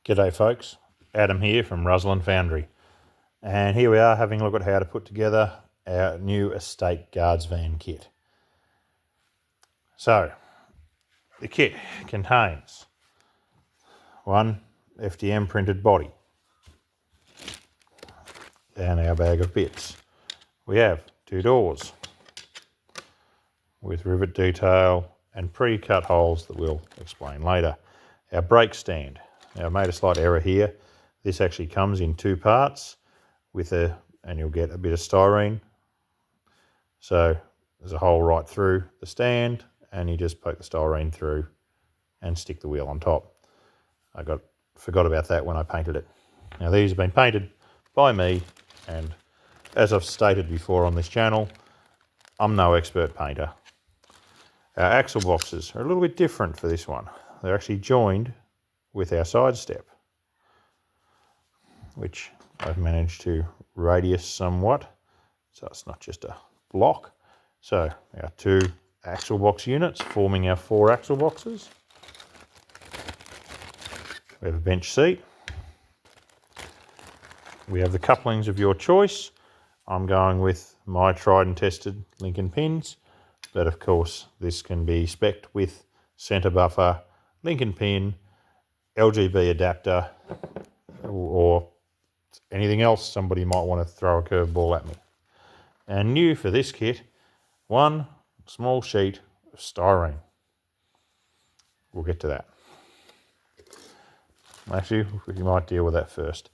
G'day folks, Adam here from Ruslan Foundry, and here we are having a look at how to put together our new estate guards van kit. So the kit contains one FDM printed body and our bag of bits. We have two doors with rivet detail and pre-cut holes that we'll explain later. Our brake stand. Now, I made a slight error here. This actually comes in two parts and you'll get a bit of styrene. So there's a hole right through the stand and you just poke the styrene through and stick the wheel on top. I forgot about that when I painted it. Now these have been painted by me, and as I've stated before on this channel, I'm no expert painter. Our axle boxes are a little bit different for this one. They're actually joined with our side step, which I've managed to radius somewhat, so it's not just a block. So our two axle box units forming our four axle boxes. We have a bench seat. We have the couplings of your choice. I'm going with my tried and tested Lincoln pins, but of course this can be spec'd with centre buffer, Lincoln pin, LGB adapter, or anything else somebody might want to throw a curveball at me. And new for this kit, one small sheet of styrene. We'll get to that. Actually, we might deal with that first.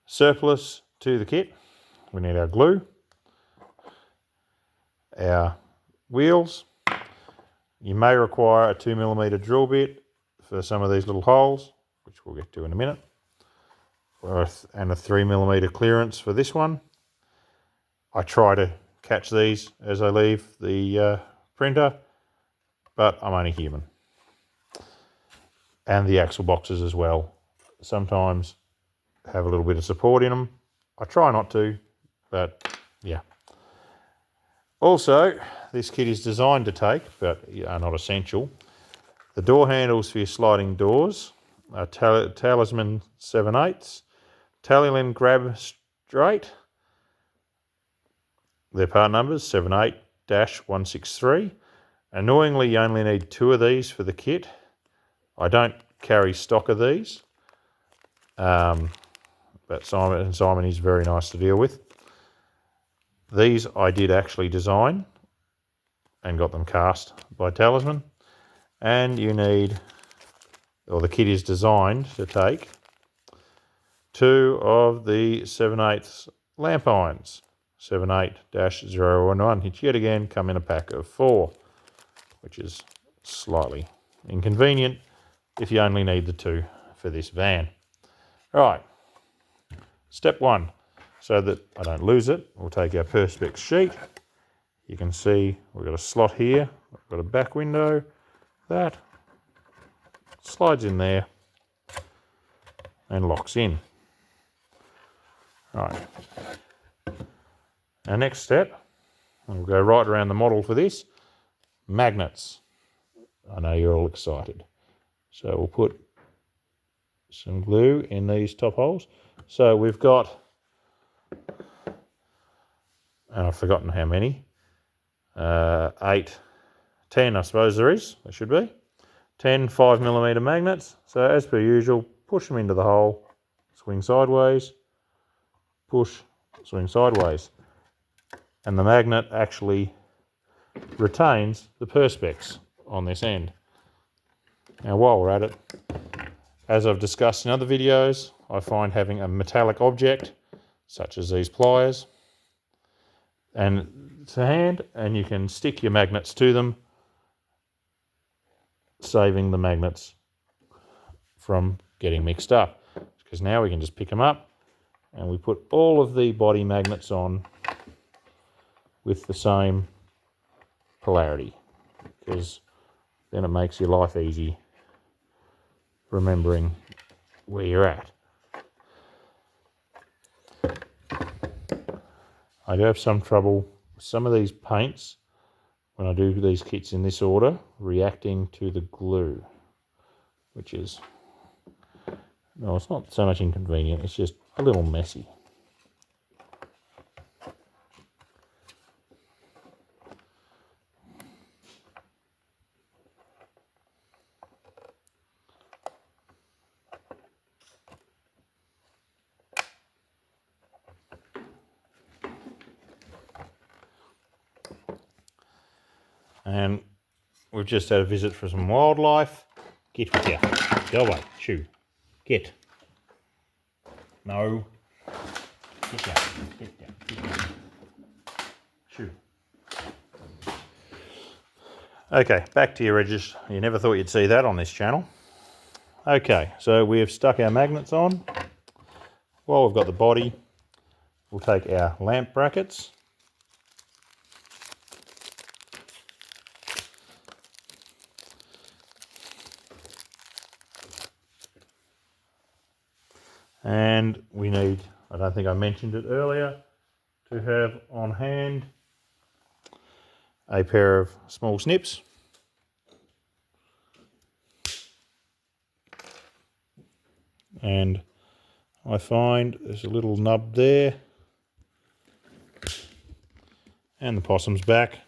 Surplus to the kit, we need our glue, our wheels. You may require a 2mm drill bit for some of these little holes, which we'll get to in a minute, and a 3mm clearance for this one. I try to catch these as I leave the printer, but I'm only human. And the axle boxes as well sometimes have a little bit of support in them. I try not to, but yeah. Also, this kit is designed to take, but are not essential. The door handles for your sliding doors are Talisman 7/8, Talilin Grab Straight. Their part numbers 78-163. Annoyingly, you only need two of these for the kit. I don't carry stock of these, but Simon is very nice to deal with. These I did actually design and got them cast by Talisman. And you need, or the kit is designed to take, two of the 7/8 lamp irons, 78-011, which yet again come in a pack of 4, which is slightly inconvenient if you only need the 2 for this van. Right, step 1, so that I don't lose it, we'll take our Perspex sheet. You can see we've got a slot here, we've got a back window, that slides in there and locks in. Right. Our next step, and we'll go right around the model for this, magnets. I know you're all excited. So we'll put some glue in these top holes. So we've got, and I've forgotten how many, 8, 10 I suppose there should be. 10 5mm magnets. So as per usual, push them into the hole, swing sideways, push, swing sideways. And the magnet actually retains the Perspex on this end. Now while we're at it, as I've discussed in other videos, I find having a metallic object, such as these pliers, and to hand, and you can stick your magnets to them, saving the magnets from getting mixed up. Because now we can just pick them up and we put all of the body magnets on with the same polarity, because then it makes your life easy remembering where you're at. I do have some trouble with some of these paints when I do these kits in this order reacting to the glue, which is No, it's not so much inconvenient, it's just a little messy. And we've just had a visit from some wildlife. Get with you. Go away. Shoo. Get. No. Get down. Get down. Get down. Shoo. Okay, back to your edges. You never thought you'd see that on this channel. Okay, so we have stuck our magnets on. While we've got the body, we'll take our lamp brackets. And we need, I don't think I mentioned it earlier, to have on hand a pair of small snips. And I find there's a little nub there. And the possum's back.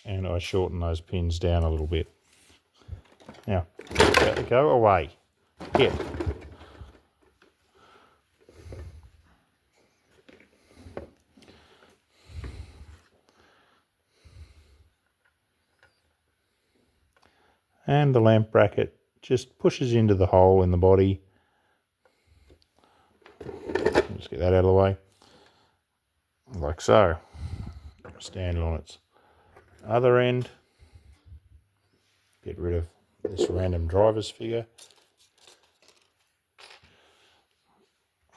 And I shorten those pins down a little bit. Now, go away. Get. And the lamp bracket just pushes into the hole in the body. Just get that out of the way. Like so. Stand it on its other end. Get rid of this random driver's figure.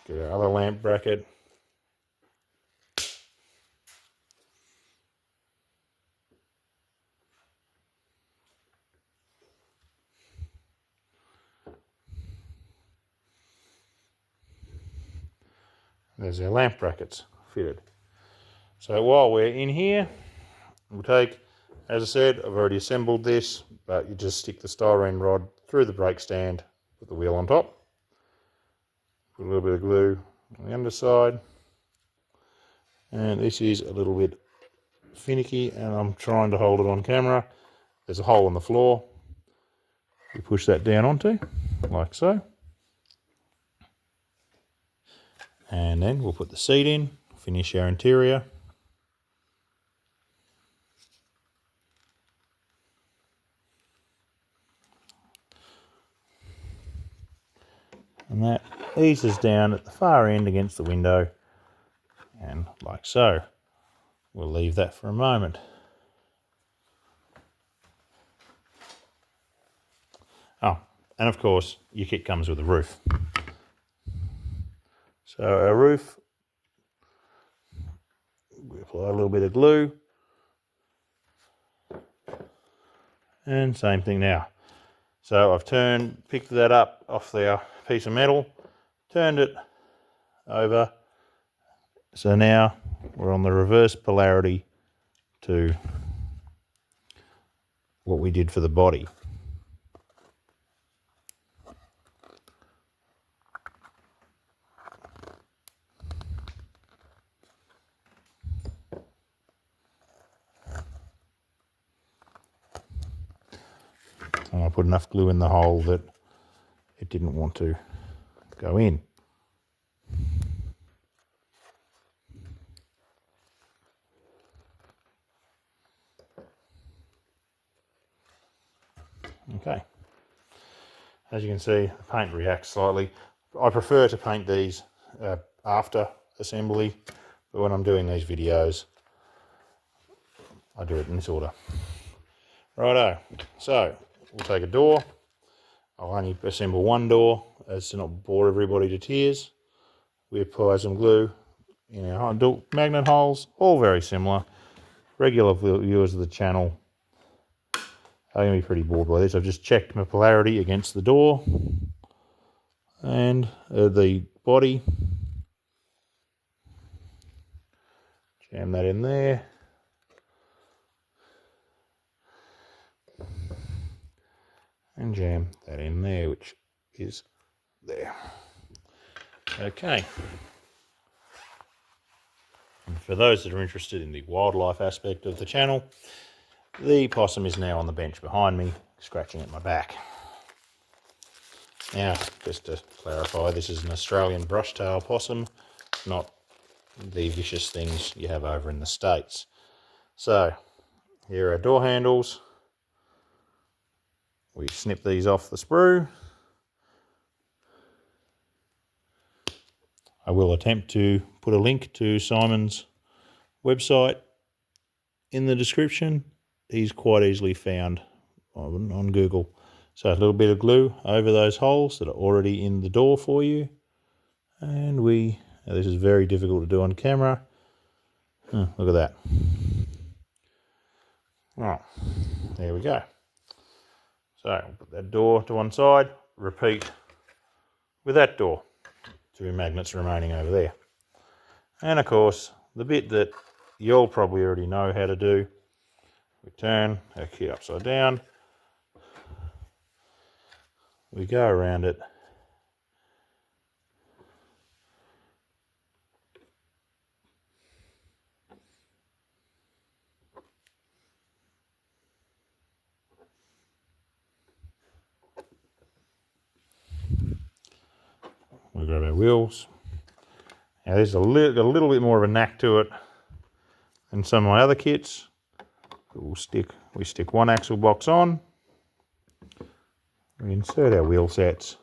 Get our other lamp bracket. There's our lamp brackets fitted. So while we're in here, we'll take, as I said, I've already assembled this, but you just stick the styrene rod through the brake stand, put the wheel on top, put a little bit of glue on the underside, and this is a little bit finicky and I'm trying to hold it on camera. There's a hole in the floor. You push that down onto, like so. And then we'll put the seat in, finish our interior. And that eases down at the far end against the window, and like so. We'll leave that for a moment. Oh, and of course, your kit comes with a roof. So our roof, we apply a little bit of glue. And same thing now. So I've picked that up off the piece of metal, turned it over. So now we're on the reverse polarity to what we did for the body. And I put enough glue in the hole that it didn't want to go in. Okay. As you can see, the paint reacts slightly. I prefer to paint these after assembly, but when I'm doing these videos, I do it in this order. Righto, so we'll take a door. I'll only assemble one door as to not bore everybody to tears. We apply some glue in our magnet holes, all very similar. Regular viewers of the channel are going to be pretty bored by this. I've just checked my polarity against the door and the body. Jam that in there. And jam that in there, which is there. Okay. And for those that are interested in the wildlife aspect of the channel, the possum is now on the bench behind me, scratching at my back. Now, just to clarify, this is an Australian brush-tail possum, not the vicious things you have over in the States. So, here are door handles. We snip these off the sprue. I will attempt to put a link to Simon's website in the description. He's quite easily found on Google. So a little bit of glue over those holes that are already in the door for you. And this is very difficult to do on camera. Look at that. Right, there we go. So put that door to one side, repeat with that door. 2 magnets remaining over there. And of course, the bit that you'll probably already know how to do, we turn our key upside down, we go around it, we grab our wheels. Now there's got a little bit more of a knack to it than some of my other kits. We stick one axle box on, we insert our wheel sets,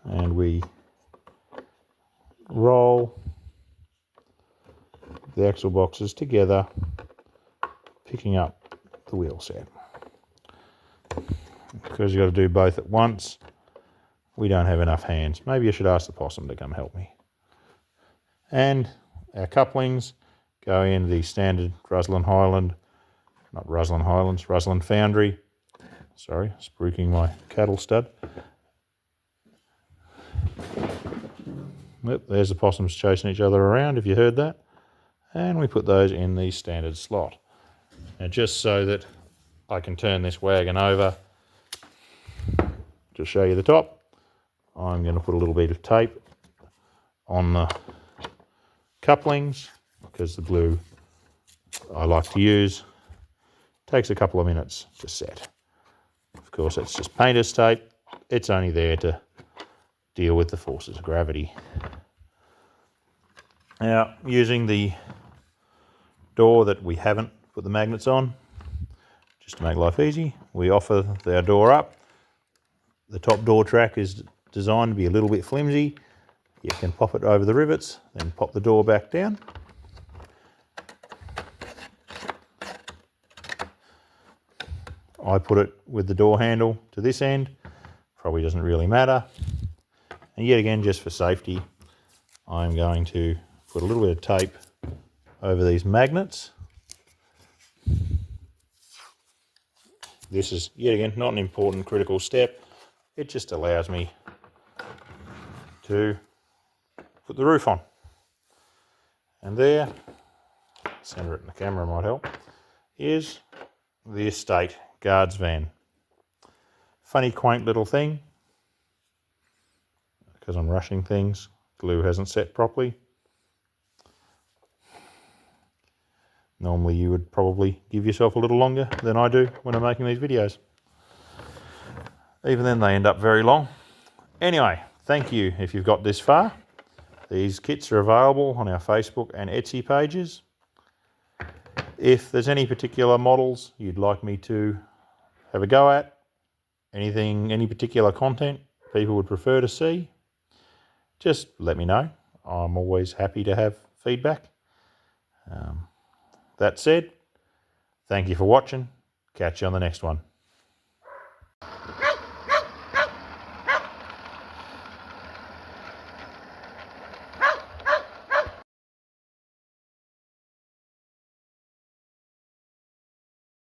and we roll the axle boxes together, picking up the wheel set. Because you've got to do both at once, we don't have enough hands. Maybe I should ask the possum to come help me. And our couplings go in the standard Ruslan Foundry. Sorry, spruiking my cattle stud. Yep, there's the possums chasing each other around, if you heard that. And we put those in the standard slot. Now, just so that I can turn this wagon over to show you the top, I'm going to put a little bit of tape on the couplings, because the glue I like to use takes a couple of minutes to set. Of course, it's just painter's tape. It's only there to deal with the forces of gravity. Now, using the door that we haven't put the magnets on, just to make life easy, we offer our door up. The top door track is designed to be a little bit flimsy. You can pop it over the rivets, then pop the door back down. I put it with the door handle to this end, probably doesn't really matter. And yet again, just for safety, I'm going to put a little bit of tape over these magnets. This is, yet again, not an important critical step. It just allows me to put the roof on. And there, center it in the camera might help, is the estate guard's van. Funny, quaint little thing. Because I'm rushing things, glue hasn't set properly. Normally you would probably give yourself a little longer than I do when I'm making these videos. Even then they end up very long. Anyway, thank you if you've got this far. These kits are available on our Facebook and Etsy pages. If there's any particular models you'd like me to have a go at, any particular content people would prefer to see, just let me know. I'm always happy to have feedback. That said, thank you for watching. Catch you on the next one.